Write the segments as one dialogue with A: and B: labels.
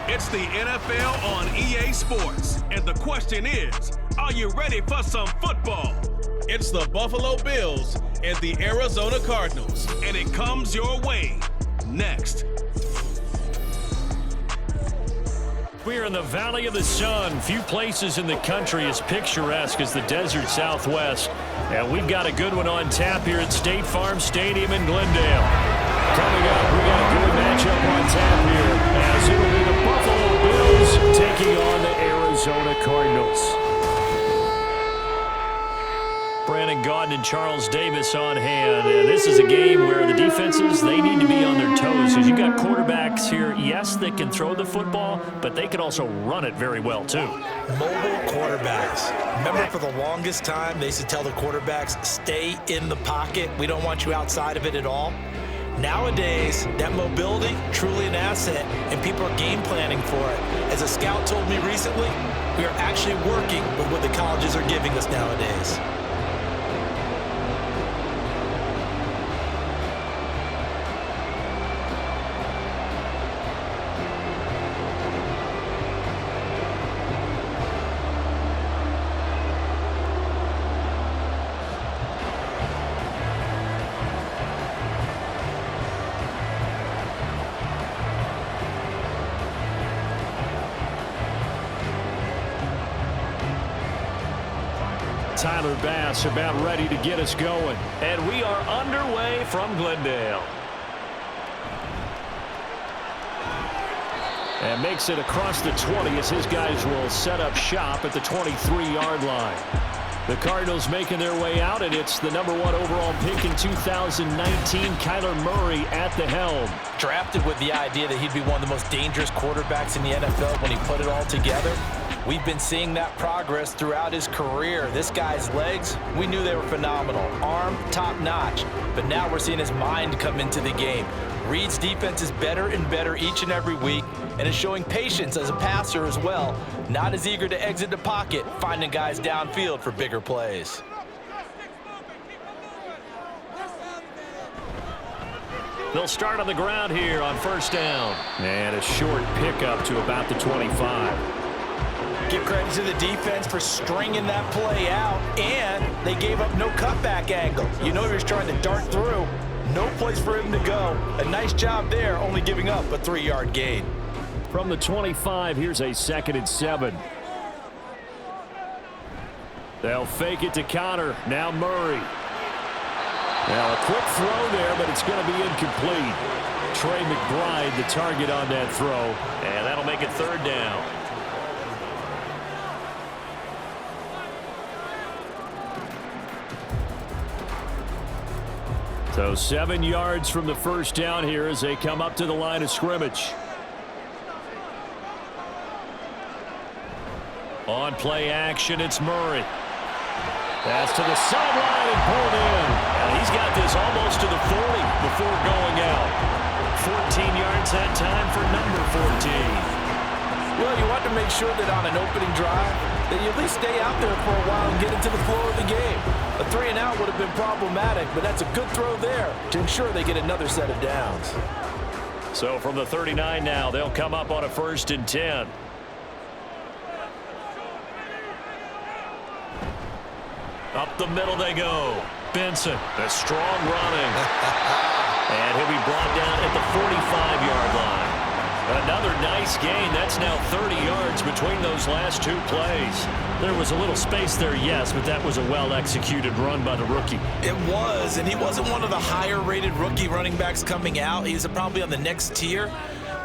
A: It's the NFL on EA Sports, and the question is, are you ready for some football? It's the Buffalo Bills and the Arizona Cardinals, and it comes your way next.
B: We're in the Valley of the Sun. Few places in the country as picturesque as the desert Southwest, and we've got a good one on tap here at State Farm Stadium in Glendale. Coming up, we got a good matchup on tap here, as it will be the Buffalo Bills taking on the Arizona Cardinals. Brandon Gaudin and Charles Davis on hand, and this is a game where the defenses, they need to be on their toes, because you've got quarterbacks here, yes, that can throw the football, but they can also run it very well, too.
C: Mobile quarterbacks. Remember, for the longest time, they used to tell the quarterbacks, stay in the pocket. We don't want you outside of it at all. Nowadays, that mobility, truly an asset, and people are game planning for it. As a scout told me recently, we are actually working with what the colleges are giving us nowadays.
B: Tyler Bass about ready to get us going. And we are underway from Glendale. And makes it across the 20 as his guys will set up shop at the 23-yard line. The Cardinals making their way out, and it's the #1 overall pick in 2019, Kyler Murray at the helm.
C: Drafted with the idea that he'd be one of the most dangerous quarterbacks in the NFL when he put it all together. We've been seeing that progress throughout his career. This guy's legs, we knew they were phenomenal. Arm, top-notch. But now we're seeing his mind come into the game. Reed's defense is better and better each and every week, and is showing patience as a passer as well. Not as eager to exit the pocket, finding guys downfield for bigger plays.
B: They'll start on the ground here on first down. And a short pickup to about the 25.
C: Give credit to the defense for stringing that play out, and they gave up no cutback angle. You know he was trying to dart through. No place for him to go. A nice job there, only giving up a 3-yard gain.
B: From the 25, here's a 2nd and 7. They'll fake it to Connor. Now Murray. Now a quick throw there, but it's going to be incomplete. Trey McBride, the target on that throw, and that'll make it 3rd down. So 7 yards from the first down here as they come up to the line of scrimmage. On play action, it's Murray. Pass to the sideline and pulled in. And he's got this almost to the 40 before going out. 14 yards that time for number 14.
C: Well, you want to make sure that on an opening drive that you at least stay out there for a while and get into the flow of the game. A 3-and-out would have been problematic, but that's a good throw there to ensure they get another set of downs.
B: So from the 39 now, they'll come up on a 1st and 10. Up the middle they go. Benson, a strong running. And he'll be brought down at the 45-yard line. Another nice gain. That's now 30 yards between those last 2 plays. There was a little space there, yes, but that was a well-executed run by the rookie.
C: It was, and he wasn't one of the higher-rated rookie running backs coming out. He's probably on the next tier.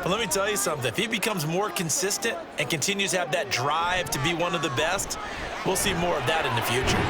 C: But let me tell you something. If he becomes more consistent and continues to have that drive to be one of the best, we'll see more of that in the future.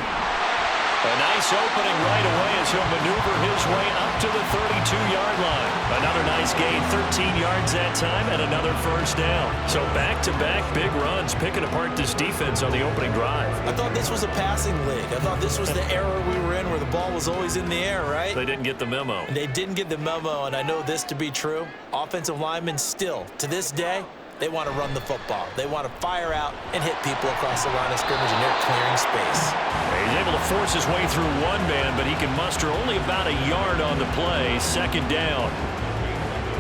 B: A nice opening right away as he'll maneuver his way up to the 32-yard line. Another nice gain, 13 yards that time, and another 1st down. So back-to-back big runs, picking apart this defense on the opening drive.
C: I thought this was a passing league. I thought this was the era we were in where the ball was always in the air, right?
B: They didn't get the memo.
C: They didn't get the memo, and I know this to be true. Offensive linemen still, to this day, They want to run the football. They want to fire out and hit people across the line of scrimmage, and they're clearing space.
B: He's able to force his way through one man, but he can muster only about a yard on the play. Second down.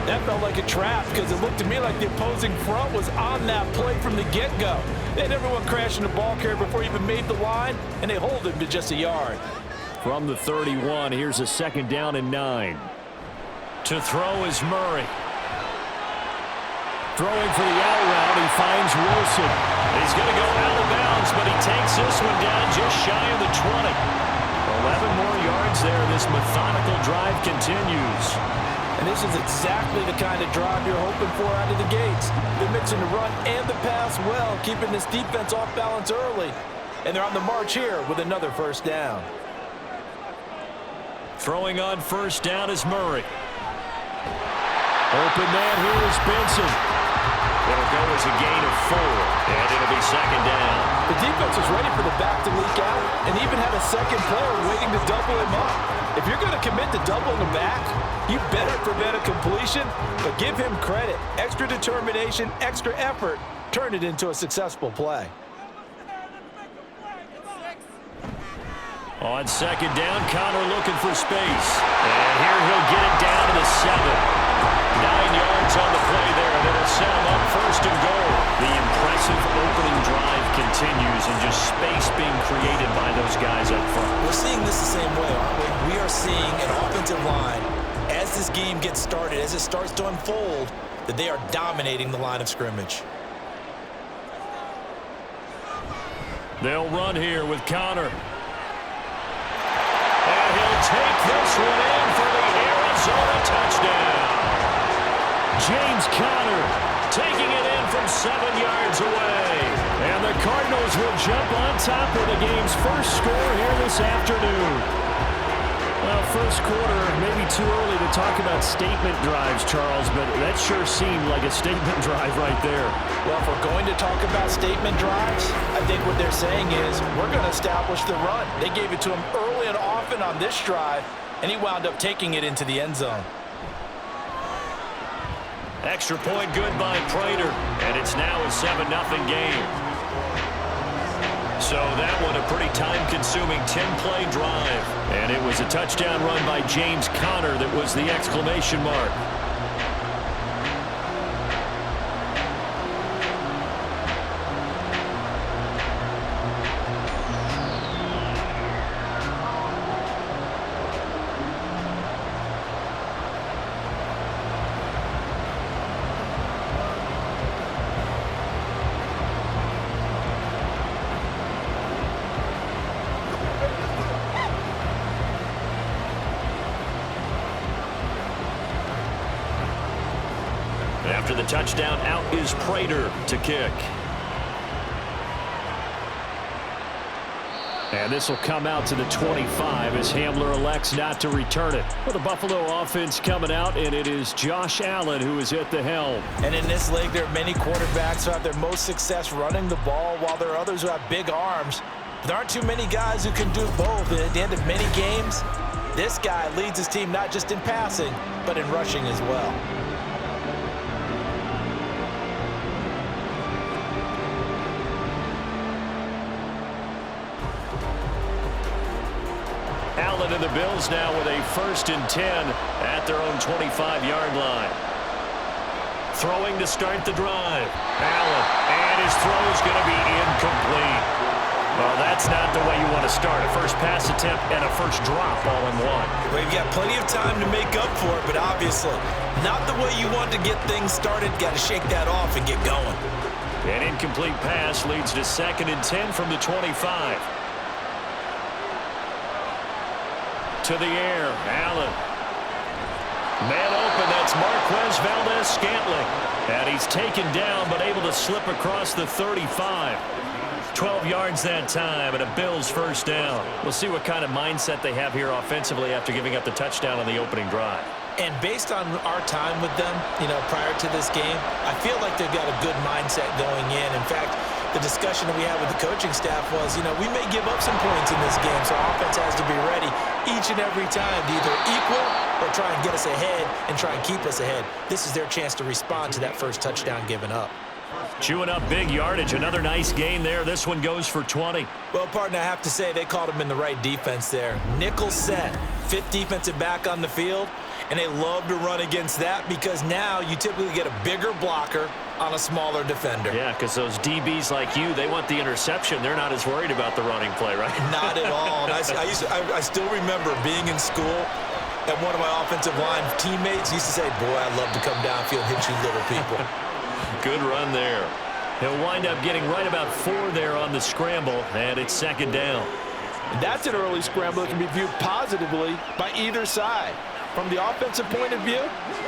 C: That felt like a trap because it looked to me like the opposing front was on that play from the get-go. They had everyone crashing the ball carrier before he even made the line, and they hold him to just a yard.
B: From the 31, here's a second down and 9. To throw is Murray. Throwing for the out route, he finds Wilson. He's going to go out of bounds, but he takes this one down just shy of the 20. 11 more yards there. This methodical drive continues.
C: And this is exactly the kind of drive you're hoping for out of the gates. They're mixing the run and the pass well, keeping this defense off balance early. And they're on the march here with another first down.
B: Throwing on first down is Murray. Open man here is Benson. It'll go as a gain of 4, and it'll be second down.
C: The defense was ready for the back to leak out and even had a second player waiting to double him up. If you're going to commit to doubling the back, you better prevent a completion, but give him credit. Extra determination, extra effort, turn it into a successful play.
B: On second down, Connor looking for space. And here he'll get it down to the 7. 9 yards on the play there, and it'll set him up first and goal. The impressive opening drive continues, and just space being created by those guys up front.
C: We're seeing this the same way, aren't we? We are seeing an offensive line, as this game gets started, as it starts to unfold, that they are dominating the line of scrimmage.
B: They'll run here with Connor. And he'll take this one in for the Arizona touchdown. James Conner taking it in from 7 yards away. And the Cardinals will jump on top of the game's first score here this afternoon. Well, first quarter, maybe too early to talk about statement drives, Charles, but that sure seemed like a statement drive right there.
C: Well, if we're going to talk about statement drives, I think what they're saying is we're going to establish the run. They gave it to him early and often on this drive, and he wound up taking it into the end zone.
B: Extra point good by Prater, and it's now a 7-0 game. So that one a pretty time-consuming 10-play drive. And it was a touchdown run by James Conner that was the exclamation mark. After the touchdown, out is Prater to kick. And this will come out to the 25 as Hamler elects not to return it. Well, the Buffalo offense coming out, and it is Josh Allen who is at the helm.
C: And in this league, there are many quarterbacks who have their most success running the ball, while there are others who have big arms. But there aren't too many guys who can do both. And at the end of many games, this guy leads his team not just in passing, but in rushing as well.
B: Allen and the Bills now with a 1st and 10 at their own 25-yard line. Throwing to start the drive. Allen, and his throw is going to be incomplete. Well, that's not the way you want to start. A first pass attempt and a first drop all in one.
C: Well, you've got plenty of time to make up for it, but obviously not the way you want to get things started. Got to shake that off and get going.
B: An incomplete pass leads to 2nd and 10 from the 25. To the air, Allen. Man open, that's Marquez Valdez-Scantling. And he's taken down, but able to slip across the 35. 12 yards that time, and a Bills first down. We'll see what kind of mindset they have here offensively after giving up the touchdown on the opening drive.
C: And based on our time with them, prior to this game, I feel like they've got a good mindset going in. In fact, the discussion that we had with the coaching staff was, we may give up some points in this game, so offense has to be ready each and every time to either equal or try and get us ahead and try and keep us ahead. This is their chance to respond to that first touchdown given up.
B: Chewing up big yardage. Another nice gain there. This one goes for 20.
C: Well, partner, I have to say they called him in the right defense there. Nickel set, fifth defensive back on the field, and they love to run against that because now you typically get a bigger blocker on a smaller defender.
B: Yeah, because those DBs like you, they want the interception. They're not as worried about the running play, right?
C: Not at all. And I still remember being in school, and one of my offensive line teammates used to say, boy, I love to come downfield and hit you little people.
B: Good run there. He'll wind up getting right about 4 there on the scramble, and it's second down.
D: That's an early scramble that can be viewed positively by either side. From the offensive point of view,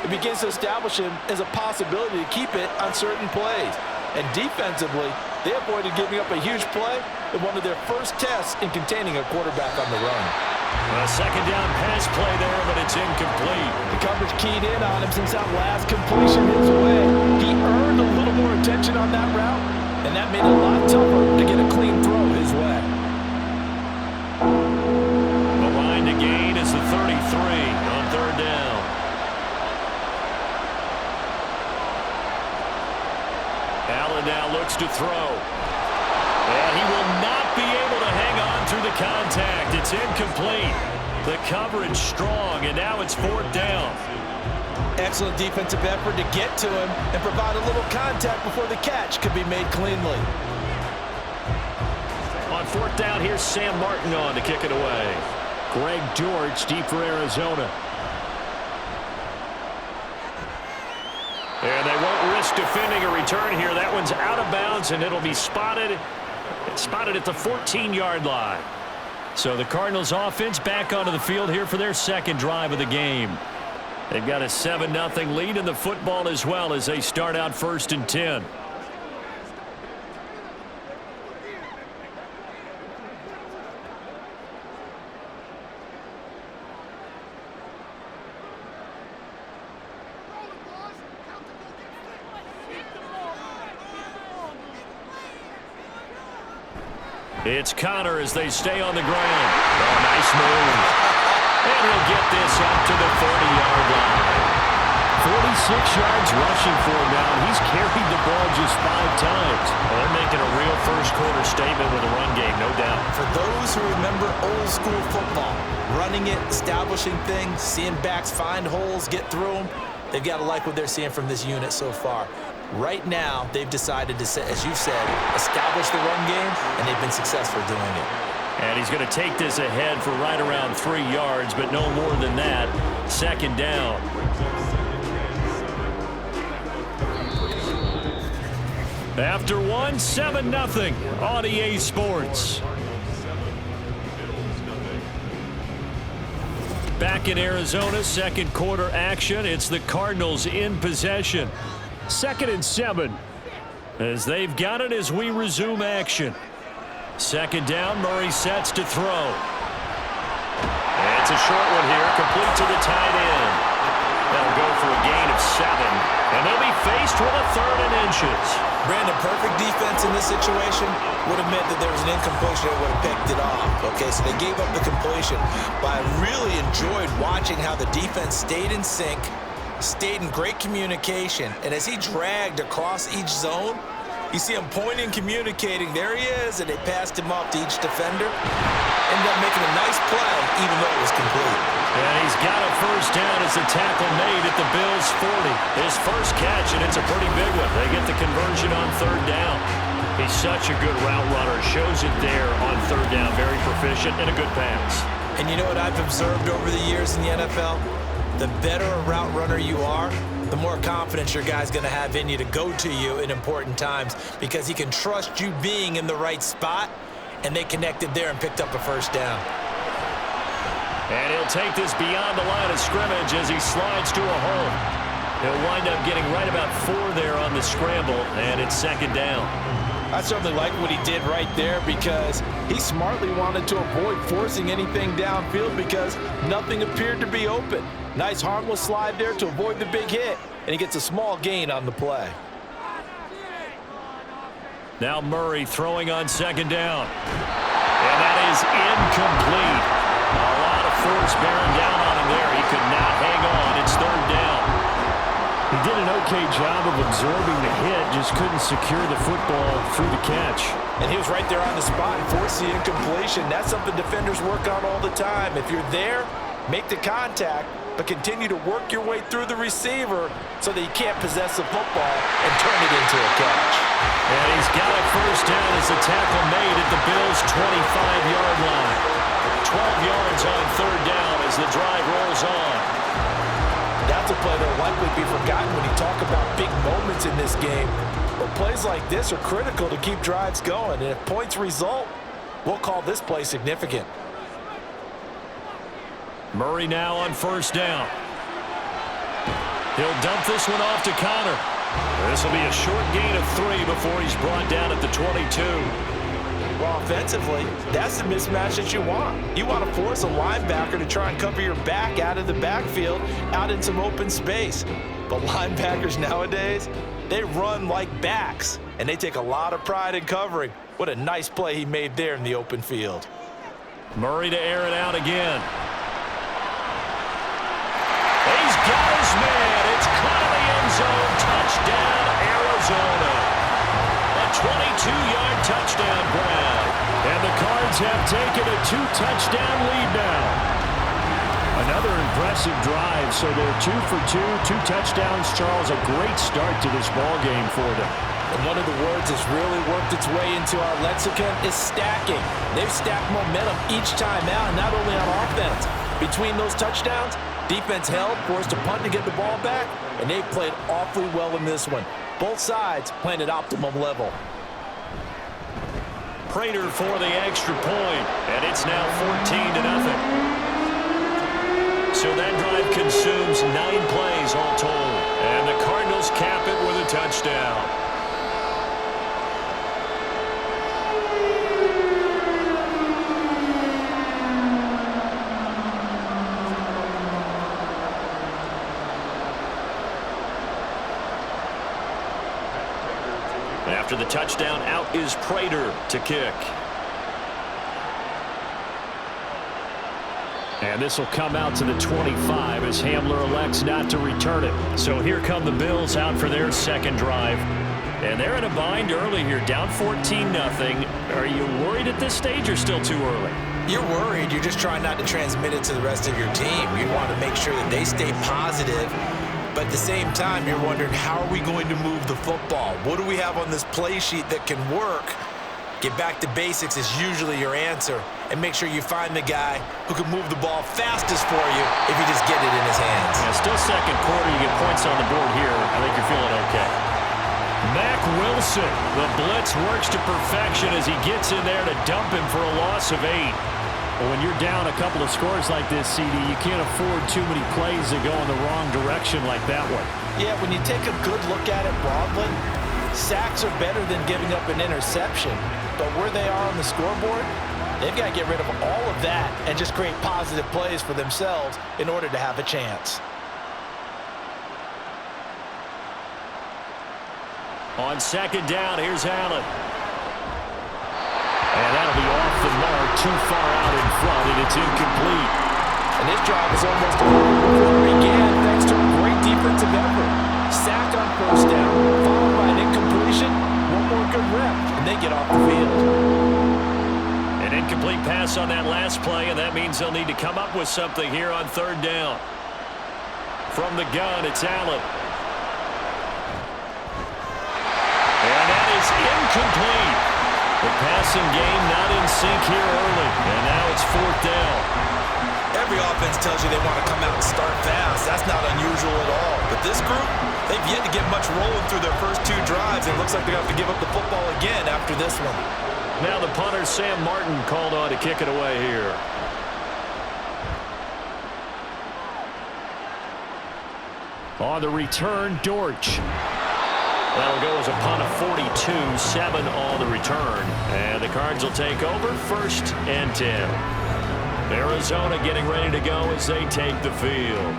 D: it begins to establish him as a possibility to keep it on certain plays. And defensively, they avoided giving up a huge play in one of their first tests in containing a quarterback on the run.
B: A second down pass play there, but it's incomplete.
D: The coverage keyed in on him since that last completion his way. He earned a little more attention on that route, and that made it a lot tougher to get a clean throw his way.
B: The line to gain is the 33 on third down. Allen now looks to throw. And he will not be able to hang on through the contact. It's incomplete. The coverage strong, and now it's fourth down.
C: Excellent defensive effort to get to him and provide a little contact before the catch could be made cleanly.
B: On fourth down, here's Sam Martin on to kick it away. Greg George deep for Arizona. And they won't risk defending a return here. That one's out of bounds, and it'll be spotted at the 14-yard line. So the Cardinals offense back onto the field here for their second drive of the game. They've got a 7-0 lead in the football as well as they start out first and 10. It's Connor as they stay on the ground. Oh, nice move. And he'll get this up to the 40-yard line. 46 yards rushing for him now. He's carried the ball just 5 times. Well, they're making a real first-quarter statement with a run game, no doubt.
C: For those who remember old-school football, running it, establishing things, seeing backs find holes, get through them, they've got to like what they're seeing from this unit so far. Right now, they've decided to, as you've said, establish the run game, and they've been successful doing it.
B: And he's going to take this ahead for right around 3 yards, but no more than that. Second down. After one, 7-0 on EA Sports. Back in Arizona, second quarter action. It's the Cardinals in possession. 2nd and 7 as they've got it as we resume action. Second down, Murray sets to throw. It's a short one here, complete to the tight end. That'll go for a gain of 7, and they'll be faced with a 3rd and inches.
C: Brandon, perfect defense in this situation would have meant that there was an incompletion that would have picked it off. Okay, so they gave up the completion, but I really enjoyed watching how the defense stayed in sync, stayed in great communication, and as he dragged across each zone, you see him pointing, communicating. There he is, and they passed him off to each defender. Ended up making a nice play, even though it was complete.
B: And he's got a first down as the tackle made at the Bills' 40. His first catch, and it's a pretty big one. They get the conversion on 3rd down. He's such a good route runner. Shows it there on 3rd down. Very proficient and a good pass.
C: And you know what I've observed over the years in the NFL? The better a route runner you are, the more confidence your guy's going to have in you to go to you in important times because he can trust you being in the right spot, and they connected there and picked up a first down.
B: And he'll take this beyond the line of scrimmage as he slides to a hole. He'll wind up getting right about 4 there on the scramble, and it's second down.
D: I certainly like what he did right there because he smartly wanted to avoid forcing anything downfield because nothing appeared to be open. Nice harmless slide there to avoid the big hit, and he gets a small gain on the play.
B: Now Murray throwing on second down. And that is incomplete. A lot of force bearing down on him there. He could not hang on. It's 3rd down. He did an okay job of absorbing the hit, just couldn't secure the football through the catch.
D: And he was right there on the spot and forced the incompletion. That's something defenders work on all the time. If you're there, make the contact, but continue to work your way through the receiver so that he can't possess the football and turn it into a catch.
B: And he's got a first down as the tackle made at the Bills' 25-yard line. 12 yards on third down as the drive rolls on.
D: That's a play that will likely be forgotten when you talk about big moments in this game. But plays like this are critical to keep drives going. And if points result, we'll call this play significant.
B: Murray now on first down. He'll dump this one off to Connor. This will be a short gain of 3 before he's brought down at the 22.
D: Well, offensively, that's the mismatch that you want. You want to force a linebacker to try and cover your back out of the backfield, out in some open space. But linebackers nowadays, they run like backs, and they take a lot of pride in covering. What a nice play he made there in the open field.
B: Murray to air it out again. He's got his man. It's caught in the end zone. Touchdown, Arizona. A 22-yard touchdown grab. And the Cards have taken a 2-touchdown lead now. Another impressive drive. So they're 2 for 2, 2 touchdowns. Charles, a great start to this ball game for them.
D: And one of the words that's really worked its way into our lexicon is stacking. They've stacked momentum each time out, and not only on offense. Between those touchdowns, defense held, forced a punt to get the ball back, and they played awfully well in this one. Both sides playing at optimum level.
B: Prater for the extra point, and it's now 14-0. So that drive consumes 9 plays all told, and the Cardinals cap it with a touchdown. After the touchdown, out is Prater to kick. And this will come out to the 25 as Hamler elects not to return it. So here come the Bills out for their second drive. And they're in a bind early here, down 14-0. Are you worried at this stage or still too early?
C: You're worried. You're just trying not to transmit it to the rest of your team. You want to make sure that they stay positive. But at the same time, you're wondering, how are we going to move the football? What do we have on this play sheet that can work? Get back to basics is usually your answer. And make sure you find the guy who can move the ball fastest for you if you just get it in his hands.
B: Yeah, still second quarter. You get points on the board here. I think you're feeling okay. Mac Wilson, the blitz works to perfection as he gets in there to dump him for a loss of 8. When you're down a couple of scores like this, CD, you can't afford too many plays that go in the wrong direction like that one.
D: Yeah, when you take a good look at it broadly, sacks are better than giving up an interception. But where they are on the scoreboard, they've got to get rid of all of that and just create positive plays for themselves in order to have a chance.
B: On second down, here's Allen. And that'll be off the mark, too far out in front, and it's incomplete.
D: And this drive is almost over before it began, thanks to a great defensive effort. Sack on first down, followed by an incompletion, one more good rep, and they get off the field.
B: An incomplete pass on that last play, and that means they'll need to come up with something here on third down. From the gun, it's Allen. And that is incomplete. The passing game not in sync here early, and now it's fourth down.
C: Every offense tells you they want to come out and start fast. That's not unusual at all. But this group, they've yet to get much rolling through their first 2 drives. It looks like they're going to have to give up the football again after this one.
B: Now the punter, Sam Martin, called on to kick it away here. On the return, Dortch. That'll go as a punt of 42, 7 on the return. And the Cards will take over, 1st and 10. Arizona getting ready to go as they take the field.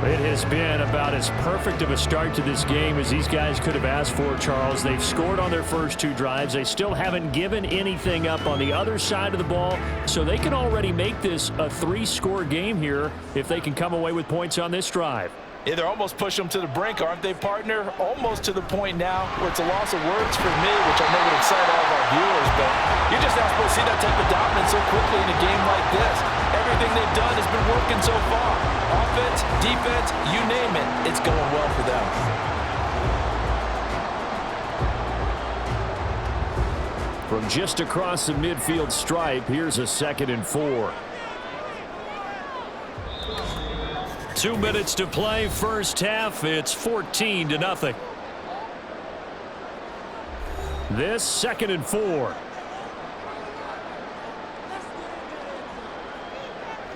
B: It has been about as perfect of a start to this game as these guys could have asked for, Charles. They've scored on their first 2 drives. They still haven't given anything up on the other side of the ball, so they can already make this a 3-score game here if they can come away with points on this drive.
D: Yeah, they're almost pushing them to the brink, aren't they, partner? Almost to the point now where it's a loss of words for me, which I know would excite all of our viewers, but you're just not supposed to see that type of dominance so quickly in a game like this. Everything they've done has been working so far. Offense, defense, you name it, it's going well for them.
B: From just across the midfield stripe, here's a 2nd and 4. 2 minutes to play, first half. It's 14-0. This 2nd and 4.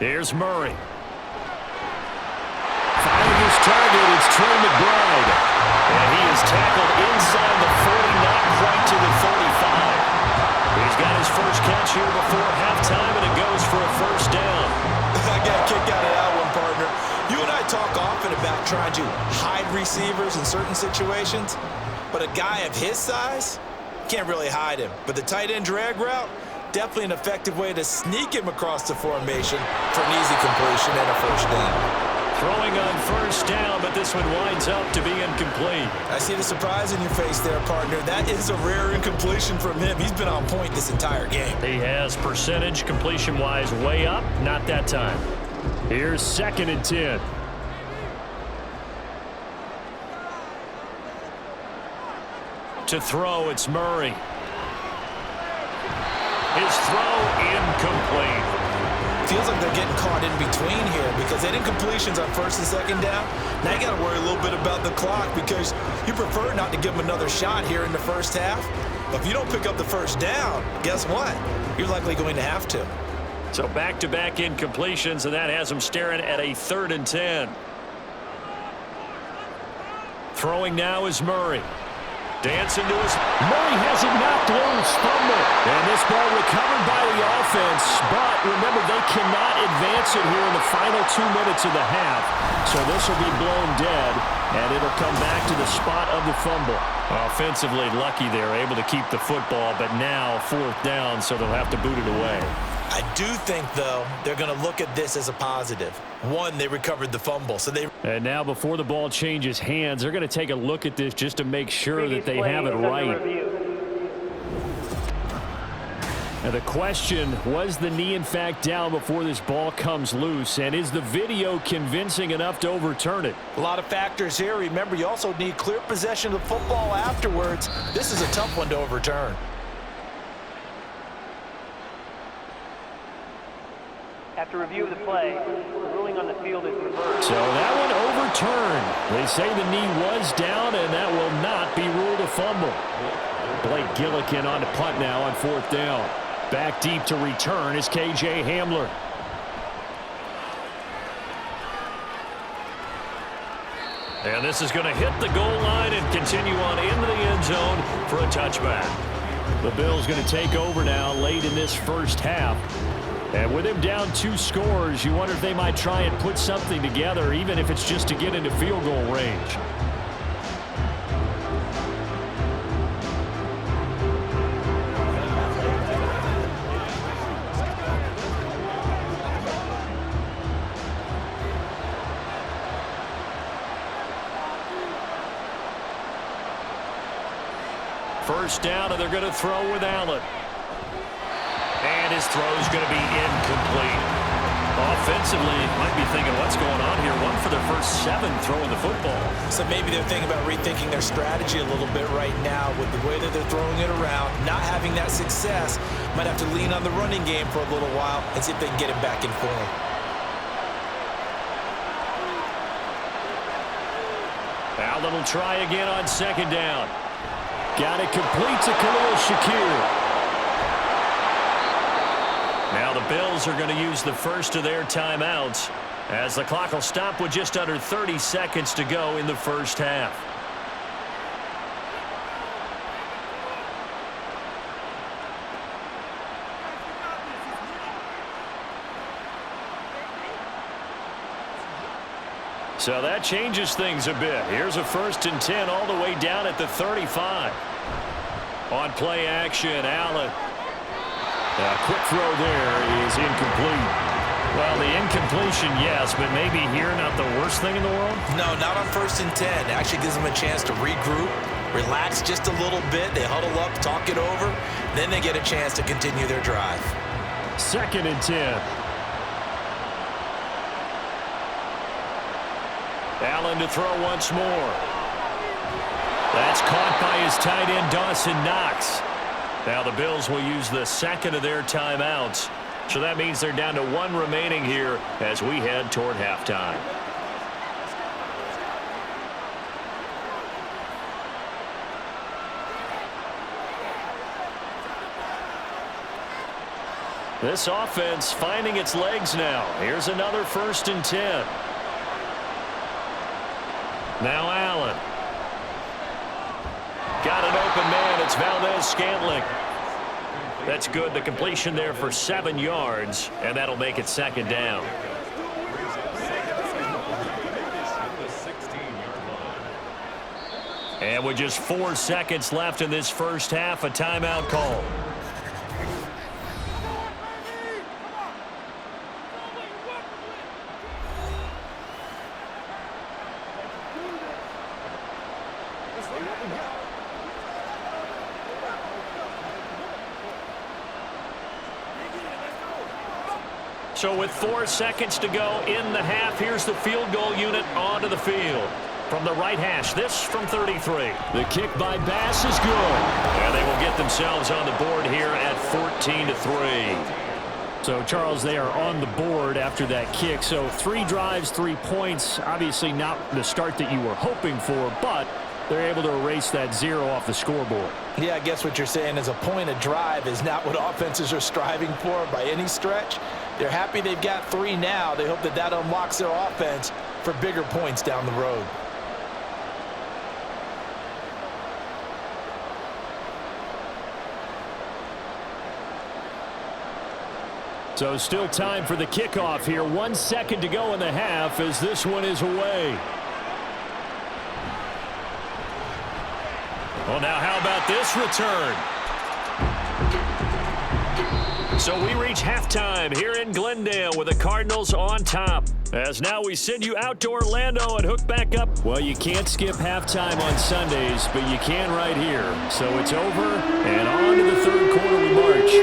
B: Here's Murray. Finding his target, it's Trey McBride. And he is tackled inside the 40, not quite to the 35. He's got his first catch here before halftime, and it goes for a first down.
D: I got a kick out of that one, partner. You and I talk often about trying to hide receivers in certain situations, but a guy of his size, can't really hide him. But the tight end drag route, definitely an effective way to sneak him across the formation for an easy completion and a first down.
B: Throwing on first down, but this one winds up to be incomplete.
D: I see the surprise in your face there, partner. That is a rare incompletion from him. He's been on point this entire game.
B: He has percentage completion-wise way up, not that time. Here's 2nd and 10. To throw, it's Murray. His throw incomplete.
D: Feels like they're getting caught in between here because they did completions on 1st and 2nd down. Now you got to worry a little bit about the clock because you prefer not to give them another shot here in the first half. But if you don't pick up the first down, guess what? You're likely going to have to.
B: So back-to-back incompletions, and that has them staring at a 3rd and 10. Throwing now is Murray. Dancing to his... Murray has it knocked loose. Fumble. And this ball recovered by the offense. But remember, they cannot advance it here in the final 2 minutes of the half. So this will be blown dead, and it'll come back to the spot of the fumble. Offensively, lucky they're able to keep the football, but now 4th down, so they'll have to boot it away.
D: I do think, though, they're going to look at this as a positive. One, they recovered the fumble. And
B: now before the ball changes hands, they're going to take a look at this just to make sure that they have it right. And the question, was the knee in fact down before this ball comes loose? And is the video convincing enough to overturn it?
D: A lot of factors here. Remember, you also need clear possession of the football afterwards. This is a tough one to overturn.
E: After review of the play, the ruling on the field is reversed.
B: So that one overturned. They say the knee was down, and that will not be ruled a fumble. Blake Gillikin on the punt now on 4th down. Back deep to return is K.J. Hamler. And this is going to hit the goal line and continue on into the end zone for a touchback. The Bills going to take over now late in this first half. And with him down 2 scores, you wonder if they might try and put something together, even if it's just to get into field goal range. First down, and they're going to throw with Allen. And his throw is going to be incomplete. Offensively, might be thinking, what's going on here? One for their first 7 throwing the football.
D: So maybe they're thinking about rethinking their strategy a little bit right now with the way that they're throwing it around. Not having that success, might have to lean on the running game for a little while and see if they can get it back in form.
B: Allen will try again on 2nd down. Got it complete to Khalil Shakir. Now the Bills are going to use the first of their timeouts as the clock will stop with just under 30 seconds to go in the first half. So that changes things a bit. Here's a 1st and 10 all the way down at the 35. On play action, Allen. A quick throw there is incomplete. Well, the incompletion, yes, but maybe here not the worst thing in the world?
C: No, not on 1st and 10. It actually gives them a chance to regroup, relax just a little bit. They huddle up, talk it over. Then they get a chance to continue their drive.
B: 2nd and 10. Allen to throw once more. That's caught by his tight end, Dawson Knox. Now the Bills will use the 2nd of their timeouts. So that means they're down to 1 remaining here as we head toward halftime. This offense finding its legs now. Here's another 1st and 10. Now Allen. Got an open man. It's Valdez-Scantling. That's good. The completion there for 7 yards, and that'll make it 2nd down. And with just 4 seconds left in this first half, a timeout call. So with 4 seconds to go in the half, here's the field goal unit onto the field. From the right hash, this from 33. The kick by Bass is good. And they will get themselves on the board here at 14-3. So, Charles, they are on the board after that kick. So 3 drives, 3 points. Obviously not the start that you were hoping for, but they're able to erase that 0 off the scoreboard.
D: Yeah, I guess what you're saying is a point a drive is not what offenses are striving for by any stretch. They're happy they've got 3 now. They hope that that unlocks their offense for bigger points down the road.
B: So still time for the kickoff here. 1 second to go in the half as this one is away. Well, now how about this return? So we reach halftime here in Glendale with the Cardinals on top. As now we send you out to Orlando and hook back up. Well, you can't skip halftime on Sundays, but you can right here. So it's over, and on to the 3rd quarter we march.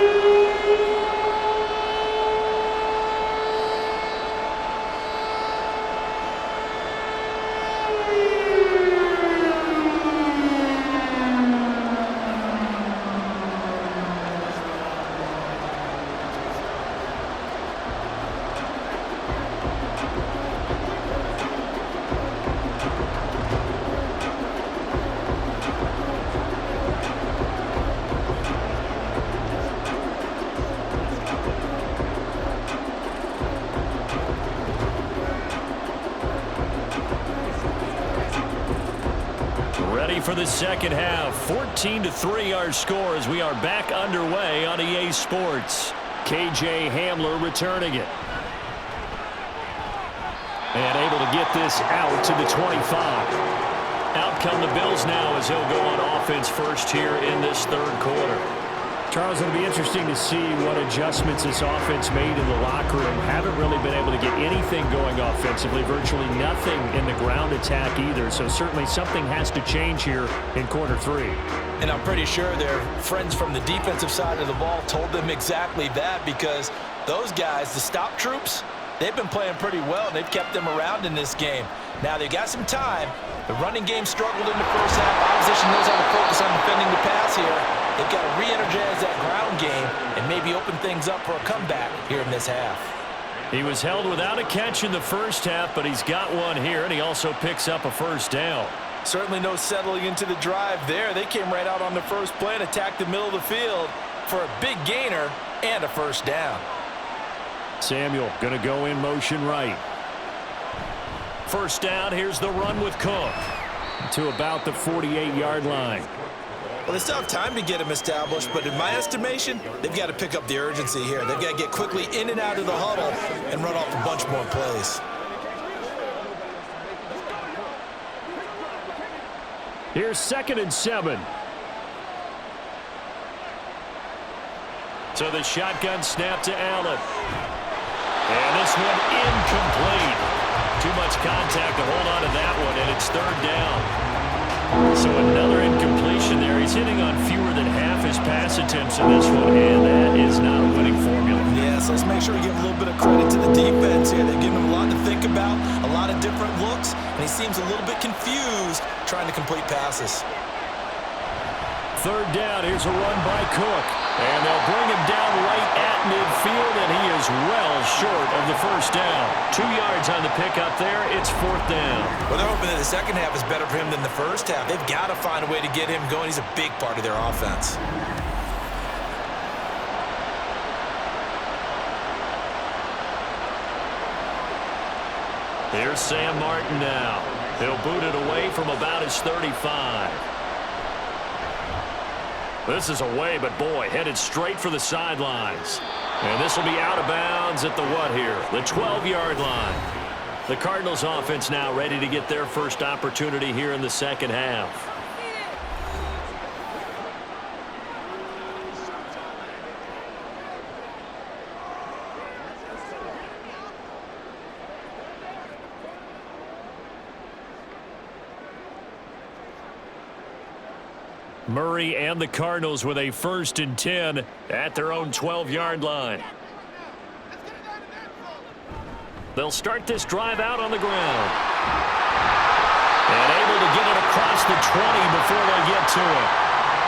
B: For the second half, 14-3 our score as we are back underway on EA Sports. KJ Hamler returning it. And able to get this out to the 25. Out come the Bills now as he'll go on offense first here in this 3rd quarter. Charles, it'll be interesting to see what adjustments this offense made in the locker room. Haven't really been able to get anything going offensively, virtually nothing in the ground attack either. So certainly something has to change here in quarter 3.
D: And I'm pretty sure their friends from the defensive side of the ball told them exactly that, because those guys, the stop troops, they've been playing pretty well, and they've kept them around in this game. Now they've got some time. The running game struggled in the first half. Opposition knows how to focus on defending the pass here. They've got to re-energize that ground game and maybe open things up for a comeback here in this half.
B: He was held without a catch in the first half, but he's got one here, and he also picks up a 1st down.
D: Certainly no settling into the drive there. They came right out on the first play and attacked the middle of the field for a big gainer and a 1st down.
B: Samuel going to go in motion right. 1st down, here's the run with Cook to about the 48-yard line.
D: Well, they still have time to get him established, but in my estimation, they've got to pick up the urgency here. They've got to get quickly in and out of the huddle and run off a bunch more plays.
B: Here's 2nd and 7. So the shotgun snap to Allen. And this one incomplete. Too much contact to hold on to that one, and it's third down. So another incompletion there. He's hitting on fewer than half his pass attempts in this one, and that is not a winning formula.
D: Yeah, so let's make sure we give a little bit of credit to the defense here. They've given him a lot to think about, a lot of different looks, and he seems a little bit confused trying to complete passes.
B: Third down, here's a run by Cook. And they'll bring him down right at midfield, and he is well short of the first down. 2 yards on the pickup there. It's fourth down.
D: Well, they're hoping that the second half is better for him than the first half. They've got to find a way to get him going. He's a big part of their offense.
B: Here's Sam Martin now. He'll boot it away from about his 35. This is away, but boy, headed straight for the sidelines. And this will be out of bounds at the what here? The 12-yard line. The Cardinals offense now ready to get their first opportunity here in the second half. Murray and the Cardinals with a 1st and 10 at their own 12-yard line. They'll start this drive out on the ground. And able to get it across the 20 before they get to it.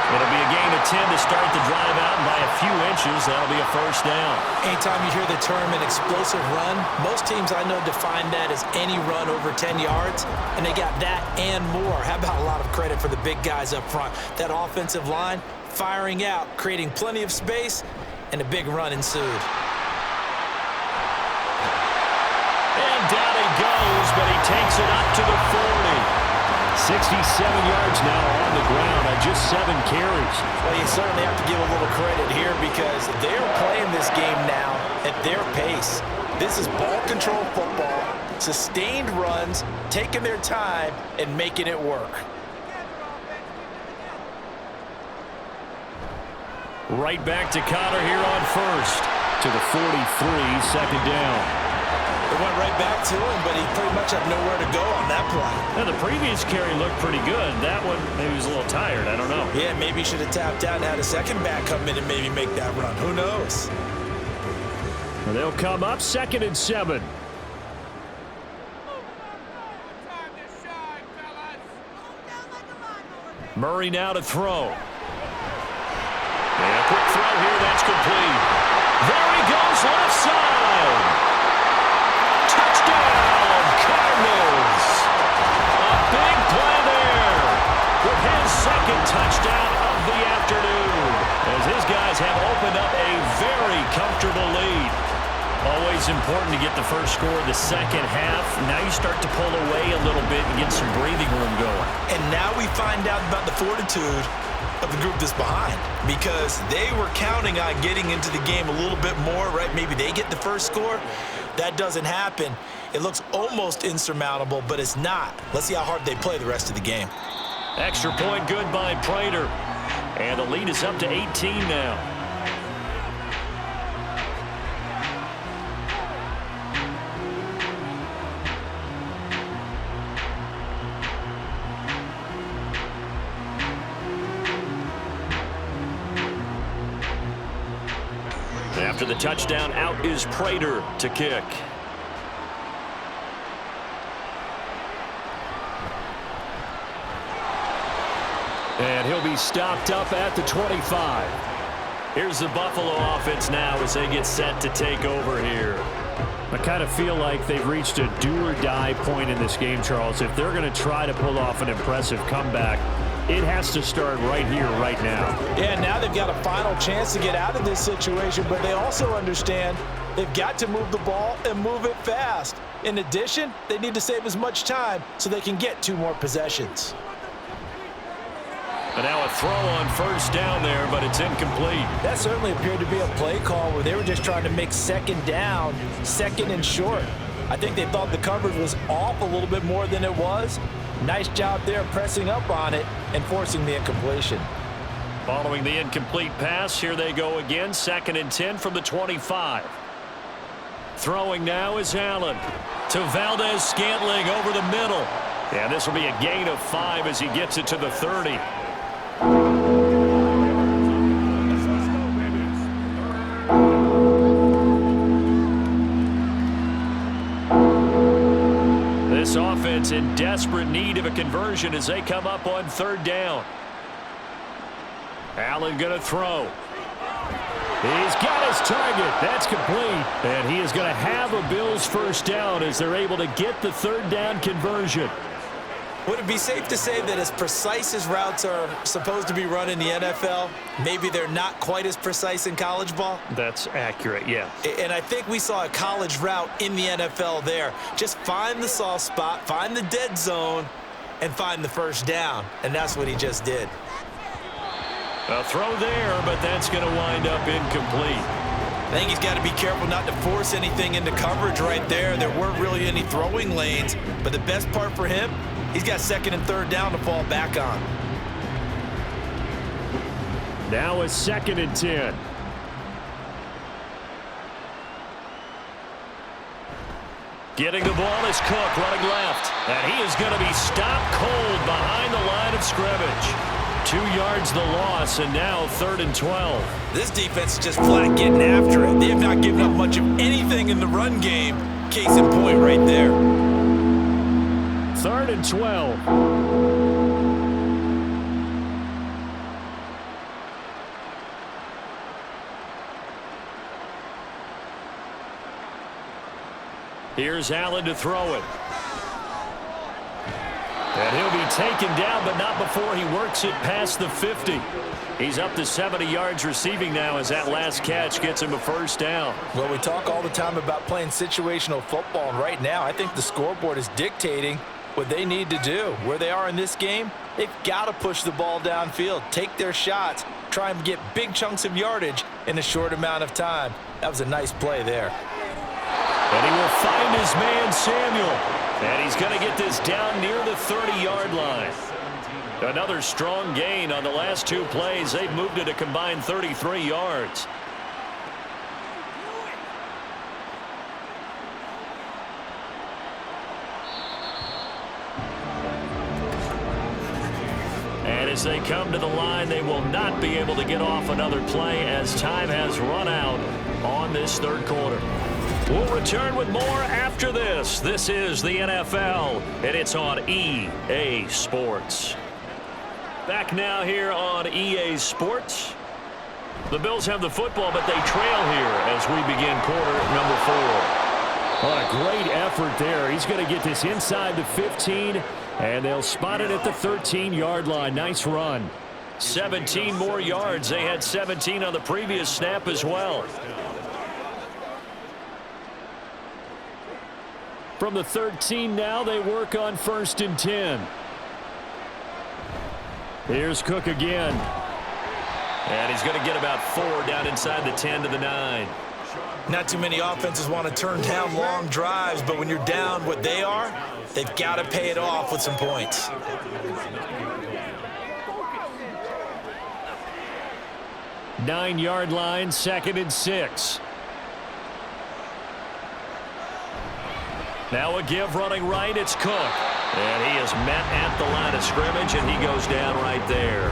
B: It'll be a gain of 10 to start the drive out, and by a few inches, that'll be a first down.
D: Anytime you hear the term an explosive run, most teams I know define that as any run over 10 yards, and they got that and more. How about a lot of credit for the big guys up front? That offensive line firing out, creating plenty of space, and a big run ensued.
B: And down he goes, but he takes it up to the 40. 67 yards now on the ground on just 7 carries.
D: Well, you certainly have to give a little credit here because they're playing this game now at their pace. This is ball control football, sustained runs, taking their time, and making it work.
B: Right back to Connor here on first. To the 43, second down.
D: It went right back to him, but he pretty much had nowhere to go on that play.
B: Now, the previous carry looked pretty good. That one, maybe he was a little tired. I don't know.
D: Yeah, maybe he should have tapped out and had a second back come in and maybe make that run. Who knows?
B: And they'll come up 2nd and 7. Murray now to throw. And a quick throw here. That's complete. There he goes, left side. Touchdown, Cardinals. A big play there with his 2nd touchdown of the afternoon as his guys have opened up a very comfortable lead. Always important to get the first score of the second half. Now you start to pull away a little bit and get some breathing room going.
D: And now we find out about the fortitude of the group that's behind because they were counting on getting into the game a little bit more, right? Maybe they get the first score. That doesn't happen. It looks almost insurmountable, but it's not. Let's see how hard they play the rest of the game.
B: Extra point good by Prater. And the lead is up to 18 now. After the touchdown, out is Prater to kick. And he'll be stopped up at the 25. Here's the Buffalo offense now as they get set to take over here. I kind of feel like they've reached a do-or-die point in this game, Charles. If they're going to try to pull off an impressive comeback, it has to start right here, right now.
D: Yeah, now they've got a final chance to get out of this situation, but they also understand they've got to move the ball and move it fast. In addition, they need to save as much time so they can get 2 more possessions.
B: And now a throw on first down there, but it's incomplete.
D: That certainly appeared to be a play call where they were just trying to make second down, 2nd and short. I think they thought the coverage was off a little bit more than it was. Nice job there pressing up on it and forcing the incompletion.
B: Following the incomplete pass, here they go again. 2nd and 10 from the 25. Throwing now is Allen to Valdez-Scantling over the middle. And this will be a gain of 5 as he gets it to the 30. This offense in desperate need of a conversion as they come up on 3rd down. Allen going to throw. He's got his target. That's complete. And he is going to have a Bills first down as they're able to get the 3rd down conversion.
C: Would it be safe to say that as precise as routes are supposed to be run in the NFL, maybe they're not quite as precise in college ball?
B: That's accurate, yeah.
C: And I think we saw a college route in the NFL there. Just find the soft spot, find the dead zone, and find the first down. And that's what he just did.
B: A throw there, but that's going to wind up incomplete.
C: I think he's got to be careful not to force anything into coverage right there. There weren't really any throwing lanes, but the best part for him, he's got 2nd and 3rd down to fall back on.
B: Now a 2nd and 10. Getting the ball is Cook running left. And he is going to be stopped cold behind the line of scrimmage. 2 yards the loss, and now 3rd and 12.
C: This defense is just flat getting after it. They have not given up much of anything in the run game. Case in point right there.
B: 3rd and 12. Here's Allen to throw it. And he'll be taken down, but not before he works it past the 50. He's up to 70 yards receiving now as that last catch gets him a first down.
C: Well, we talk all the time about playing situational football, and right now I think the scoreboard is dictating what they need to do. Where they are in this game, they've got to push the ball downfield, take their shots, try and get big chunks of yardage in a short amount of time. That was a nice play there.
B: And he will find his man, Samuel. And he's going to get this down near the 30-yard line. Another strong gain on the last 2 plays. They've moved it a combined 33 yards. And as they come to the line, they will not be able to get off another play as time has run out on this 3rd quarter. We'll return with more after this. This is the NFL, and it's on EA Sports. Back now here on EA Sports. The Bills have the football, but they trail here as we begin quarter number 4. What a great effort there. He's going to get this inside the 15, and they'll spot it at the 13-yard line. Nice run. 17 more yards. They had 17 on the previous snap as well. From the 13 now, they work on 1st and 10. Here's Cook again. And he's going to get about 4 down inside the 10 to the 9.
C: Not too many offenses want to turn down long drives, but when you're down what they are, they've got to pay it off with some points.
B: Nine-yard line, 2nd and 6. Now a give running right, it's Cook. And he is met at the line of scrimmage, and he goes down right there.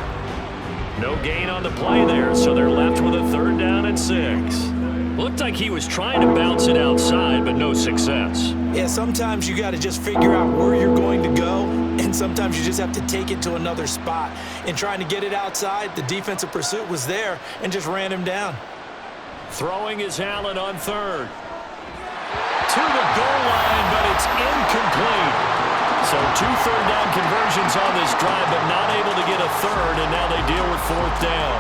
B: No gain on the play there, so they're left with a 3rd down and 6. Looked like he was trying to bounce it outside, but no success.
C: Yeah, sometimes you got to just figure out where you're going to go, and sometimes you just have to take it to another spot. In trying to get it outside, the defensive pursuit was there and just ran him down.
B: Throwing is Allen on 3rd. To the goal line, but it's incomplete. So 2 third down conversions on this drive, but not able to get a 3rd, and now they deal with 4th down.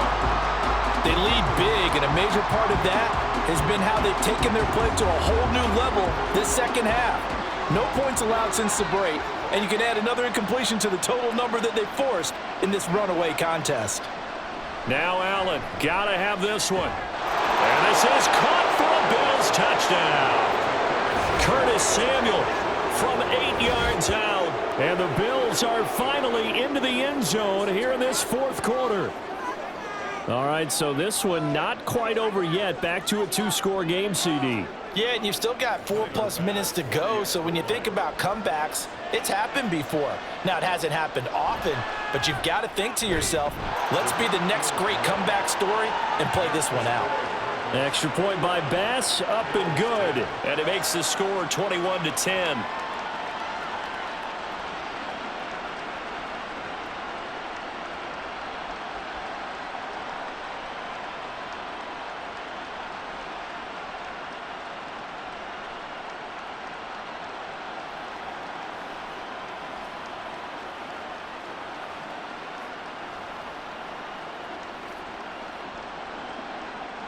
D: They lead big, and a major part of that has been how they've taken their play to a whole new level this 2nd half. No points allowed since the break, and you can add another incompletion to the total number that they forced in this runaway contest.
B: Now Allen, gotta have this one. And this is caught for a Bills touchdown. Curtis Samuel from 8 yards out. And the Bills are finally into the end zone here in this 4th quarter. All right, so this one not quite over yet. Back to a 2-score game, CD.
D: Yeah, and you've still got 4+ minutes to go, so when you think about comebacks, it's happened before. Now, it hasn't happened often, but you've got to think to yourself, let's be the next great comeback story and play this one out.
B: Extra point by Bass, up and good. And it makes the score 21-10.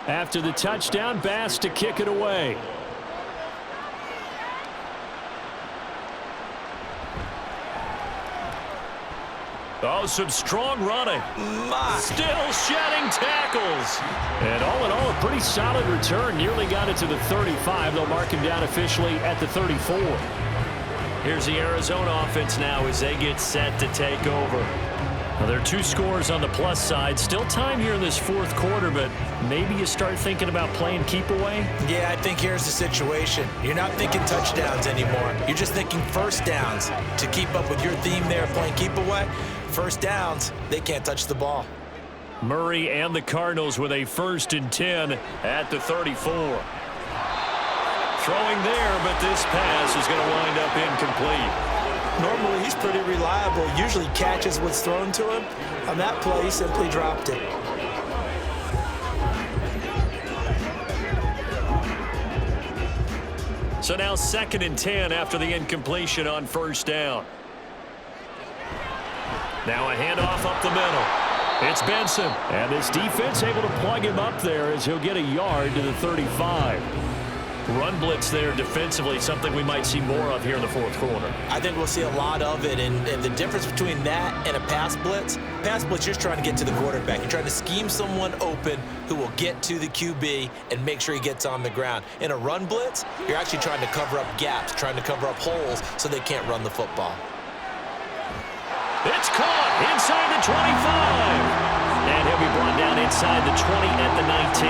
B: After the touchdown, Bass to kick it away. Oh, some strong running. Still shedding tackles. And all in all, a pretty solid return. Nearly got it to the 35. They'll mark him down officially at the 34. Here's the Arizona offense now as they get set to take over. Well, there are 2 scores on the plus side. Still time here in this fourth quarter, but maybe you start thinking about playing keep away?
C: Yeah, I think here's the situation. You're not thinking touchdowns anymore. You're just thinking first downs. To keep up with your theme there, playing keep away, first downs, they can't touch the ball.
B: Murray and the Cardinals with a 1st and 10 at the 34. Throwing there, but this pass is going to wind up incomplete.
D: Normally, he's pretty reliable. Usually catches what's thrown to him. On that play, he simply dropped it.
B: So now 2nd and 10 after the incompletion on 1st down. Now a handoff up the middle. It's Benson. And this defense able to plug him up there as he'll get a yard to the 35. Run blitz there defensively, something we might see more of here in the fourth quarter.
C: I think we'll see a lot of it, and the difference between that and a pass blitz, you're just trying to get to the quarterback. You're trying to scheme someone open who will get to the QB and make sure he gets on the ground. In a run blitz, you're actually trying to cover up gaps, trying to cover up holes so they can't run the football.
B: It's caught inside the 25. And he'll be brought down inside the 20 at the 19.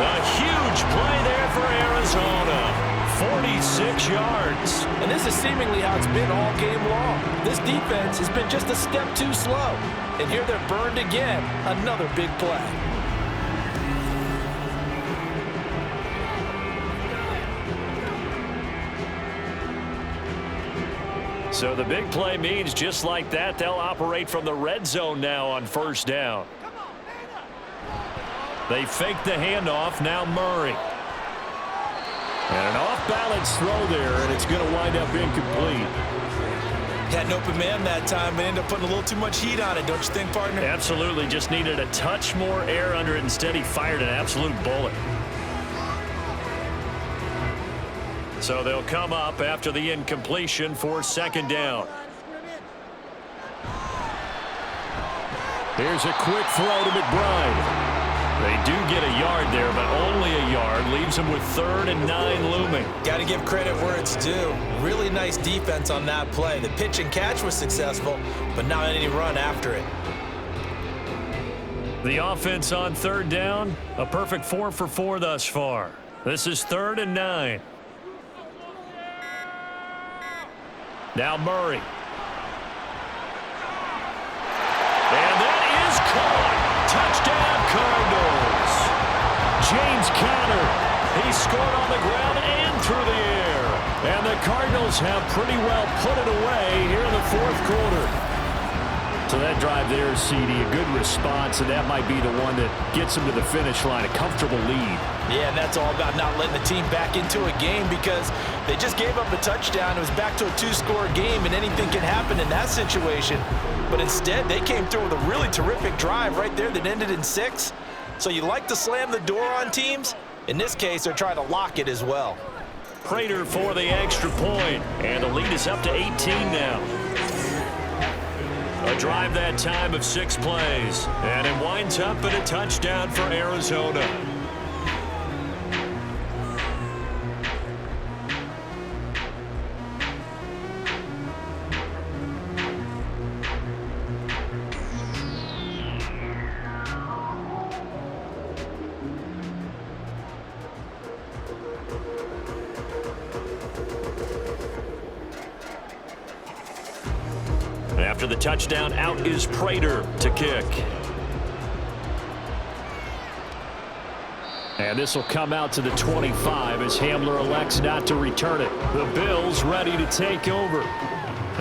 B: A huge play there for Arizona. 46 yards.
D: And this is seemingly how it's been all game long. This defense has been just a step too slow. And here they're burned again. Another big play.
B: So the big play means just like that, they'll operate from the red zone now on 1st down. They fake the handoff, now Murray. And an off-balance throw there, and it's going to wind up incomplete.
C: Had an open man that time, but ended up putting a little too much heat on it, don't you think, partner?
B: Absolutely, just needed a touch more air under it. Instead, he fired an absolute bullet. So they'll come up after the incompletion for 2nd down. Here's a quick throw to McBride. They do get a yard there, but only a yard. Leaves them with 3rd and 9 looming.
C: Got to give credit where it's due. Really nice defense on that play. The pitch and catch was successful, but not any run after it.
B: The offense on 3rd down, a perfect 4 for 4 thus far. This is 3rd and 9. Now Murray. And that is caught. Touchdown Cardinals. James Conner. He scored on the ground and through the air. And the Cardinals have pretty well put it away here in the fourth quarter. So that drive there, CD, a good response, and that might be the one that gets them to the finish line, a comfortable lead.
D: Yeah, and that's all about not letting the team back into a game because they just gave up a touchdown. It was back to a 2-score game, and anything can happen in that situation. But instead, they came through with a really terrific drive right there that ended in 6. So you like to slam the door on teams? In this case, they're trying to lock it as well.
B: Prater for the extra point, and the lead is up to 18 now. A drive that time of 6 plays, and it winds up in a touchdown for Arizona. After the touchdown, out is Prater to kick. And this will come out to the 25 as Hamler elects not to return it. The Bills ready to take over.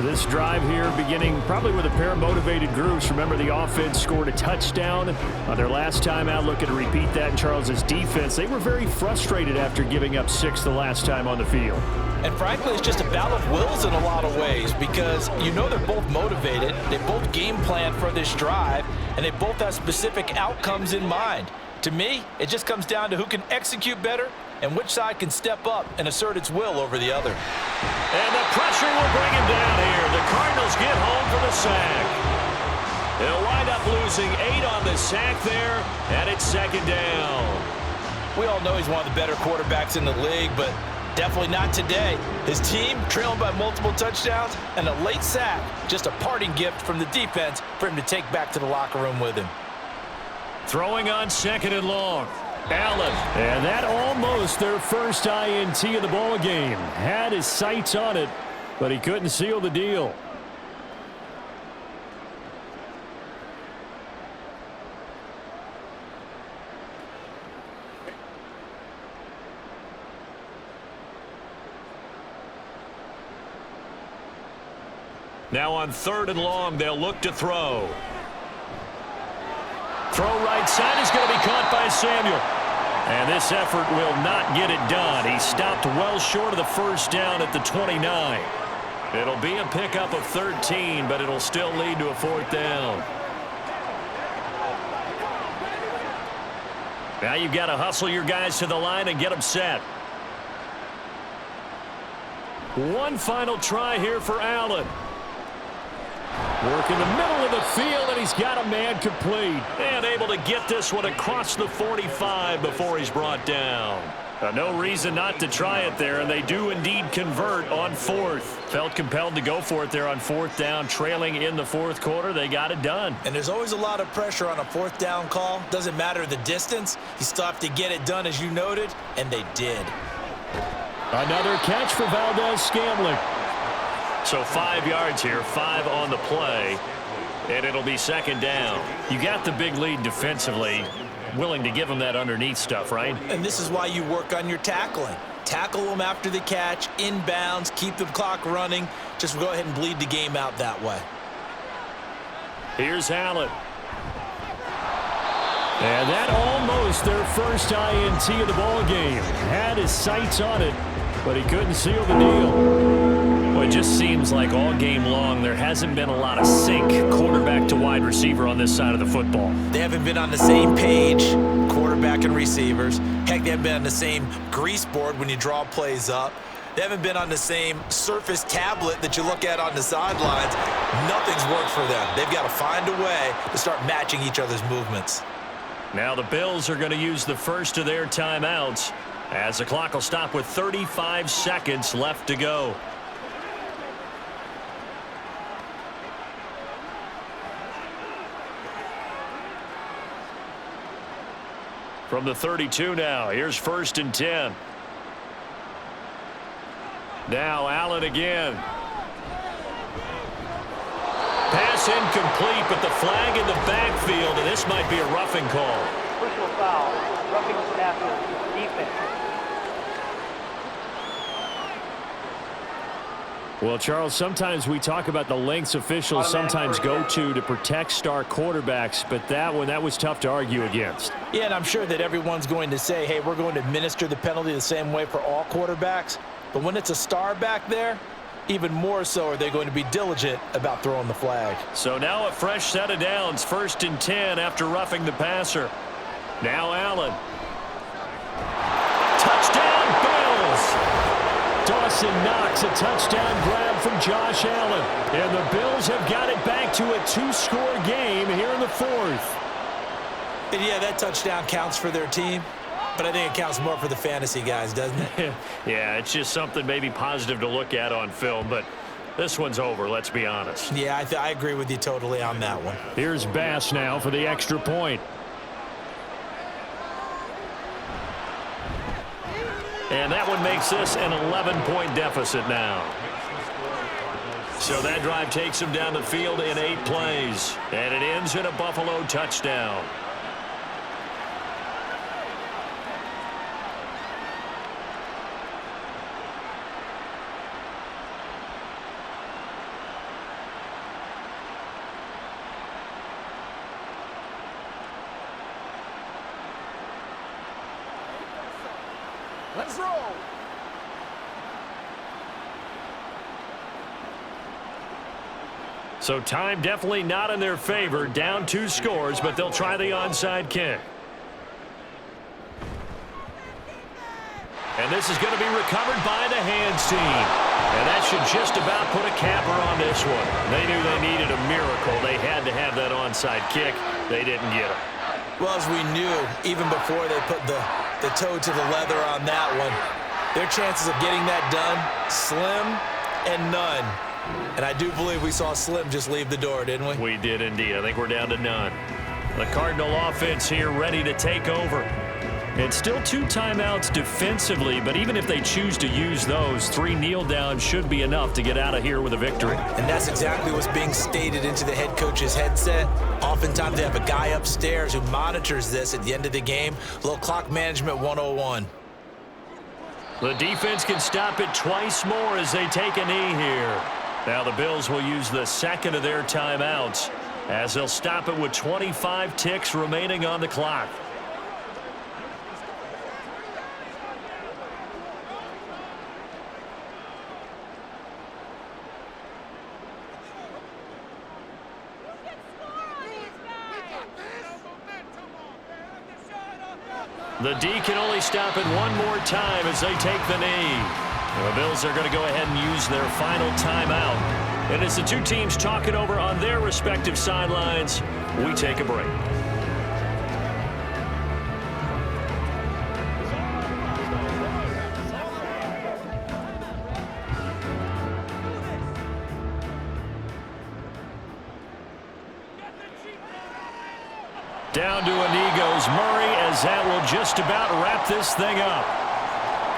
B: This drive here beginning probably with a pair of motivated groups. Remember, the offense scored a touchdown on their last time out, looking to repeat that in Charles's defense. They were very frustrated after giving up 6 the last time on the field.
D: And frankly, it's just a battle of wills in a lot of ways because you know they're both motivated, they both game plan for this drive, and they both have specific outcomes in mind. To me, it just comes down to who can execute better and which side can step up and assert its will over the other.
B: And the pressure will bring him down here. The Cardinals get home for the sack. They'll wind up losing 8 on the sack there, and it's second down.
D: We all know he's one of the better quarterbacks in the league, but definitely not today. His team trailing by multiple touchdowns and a late sack, just a parting gift from the defense for him to take back to the locker room with him.
B: Throwing on second and long. Allen. And that almost their first INT of the ball game. Had his sights on it, but he couldn't seal the deal. Now on third and long, they'll look to throw. Throw right side is going to be caught by Samuel. And this effort will not get it done. He stopped well short of the first down at the 29. It'll be a pickup of 13, but it'll still lead to a fourth down. Now you've got to hustle your guys to the line and get them set. One final try here for Allen. Work in the middle of the field, and he's got a man complete. And able to get this one across the 45 before he's brought down. No reason not to try it there, and they do indeed convert on fourth. Felt compelled to go for it there on fourth down, trailing in the fourth quarter. They got it done.
D: And there's always a lot of pressure on a fourth down call. Doesn't matter the distance. You still have to get it done, as you noted, and they did.
B: Another catch for Valdez-Scantling. So 5 yards here, 5 on the play, and it'll be second down. You got the big lead defensively, willing to give them that underneath stuff, right?
D: And this is why you work on your tackling. Tackle them after the catch, inbounds, keep the clock running. Just go ahead and bleed the game out that way.
B: Here's Allen. And that almost their first INT of the ball game. Had his sights on it, but he couldn't seal the deal. Well, it just seems like all game long there hasn't been a lot of sync quarterback to wide receiver on this side of the football.
D: They haven't been on the same page, quarterback and receivers. Heck, they haven't been on the same grease board when you draw plays up. They haven't been on the same surface tablet that you look at on the sidelines. Nothing's worked for them. They've got to find a way to start matching each other's movements.
B: Now the Bills are going to use the first of their timeouts as the clock will stop with 35 seconds left to go. From the 32 now, here's first and 10. Now Allen again. Pass incomplete, but the flag in the backfield, and this might be a roughing call.
E: Personal foul, roughing the passer, defense.
B: Well, Charles, sometimes we talk about the lengths officials sometimes go to protect star quarterbacks, but that was tough to argue against.
D: Yeah, and I'm sure that everyone's going to say, hey, we're going to administer the penalty the same way for all quarterbacks. But when it's a star back there, even more so are they going to be diligent about throwing the flag.
B: So now a fresh set of downs, first and 10 after roughing the passer. Now Allen. Touchdown, Bills! Dawson Knox, a touchdown grab from Josh Allen. And the Bills have got it back to a 2-score game here in the fourth.
D: And yeah, that touchdown counts for their team, but I think it counts more for the fantasy guys, doesn't it?
B: Yeah, it's just something maybe positive to look at on film, but this one's over, let's be honest.
D: Yeah, I agree with you totally on that one.
B: Here's Bass now for the extra point. And that one makes this an 11-point deficit now. So that drive takes him down the field in 8 plays. And it ends in a Buffalo touchdown.
D: Let's roll.
B: So time definitely not in their favor. Down 2 scores, but they'll try the onside kick. And this is going to be recovered by the hands team. And that should just about put a capper on this one. They knew they needed a miracle. They had to have that onside kick. They didn't get it.
D: Well, as we knew, even before they put the toe to the leather on that one, their chances of getting that done, slim and none. And I do believe we saw Slim just leave the door, didn't we?
B: We did indeed. I think we're down to none. The Cardinal offense here ready to take over. It's still 2 timeouts defensively, but even if they choose to use those, 3 kneel downs should be enough to get out of here with a victory.
D: And that's exactly what's being stated into the head coach's headset. Oftentimes they have a guy upstairs who monitors this at the end of the game. A little clock management 101.
B: The defense can stop it twice more as they take a knee here. Now the Bills will use the second of their timeouts as they'll stop it with 25 ticks remaining on the clock. The D can only stop it one more time as they take the knee. The Bills are going to go ahead and use their final timeout. And as the 2 teams talk it over on their respective sidelines, we take a break. Down to a knee goes Murray as that will just about wrap this thing up.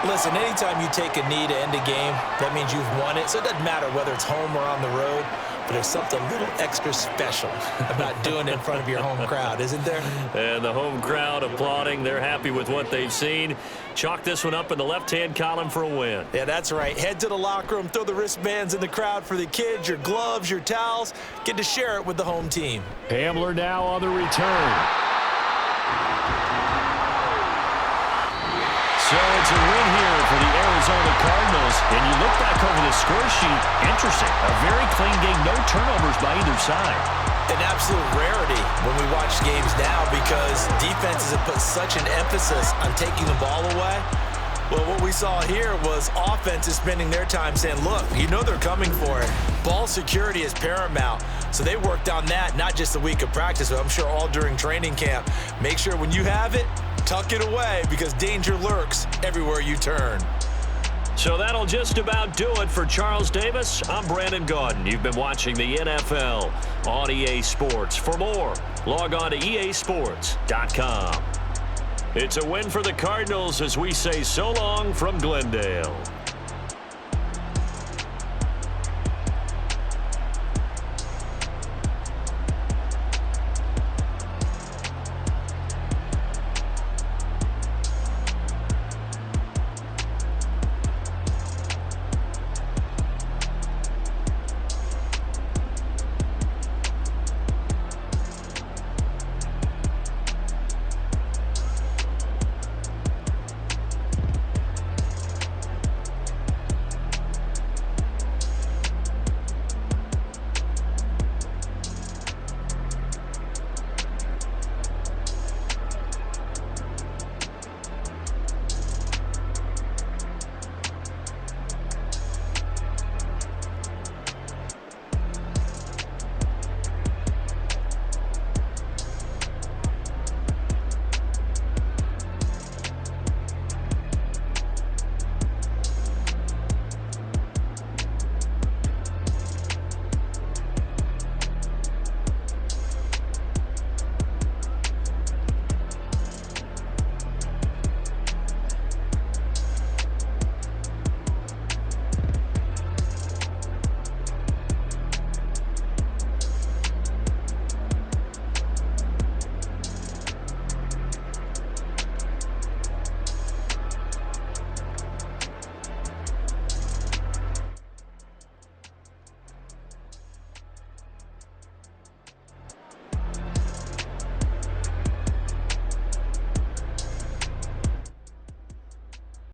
D: Listen, anytime you take a knee to end a game, that means you've won it. So it doesn't matter whether it's home or on the road, but there's something a little extra special about doing it in front of your home crowd, isn't there?
B: And the home crowd applauding. They're happy with what they've seen. Chalk this one up in the left-hand column for a win.
D: Yeah, that's right. Head to the locker room, throw the wristbands in the crowd for the kids, your gloves, your towels. Get to share it with the home team.
B: Hamler now on the return. So it's a win here for the Arizona Cardinals. And you look back over the score sheet, interesting. A very clean game, no turnovers by either side.
D: An absolute rarity when we watch games now because defenses have put such an emphasis on taking the ball away. Well, what we saw here was offenses spending their time saying, look, you know they're coming for it. Ball security is paramount. So they worked on that, not just a week of practice, but I'm sure all during training camp. Make sure when you have it, tuck it away because danger lurks everywhere you turn.
B: So that'll just about do it for Charles Davis. I'm Brandon Gaudin. You've been watching the NFL on EA Sports. For more, log on to easports.com. It's a win for the Cardinals as we say so long from Glendale.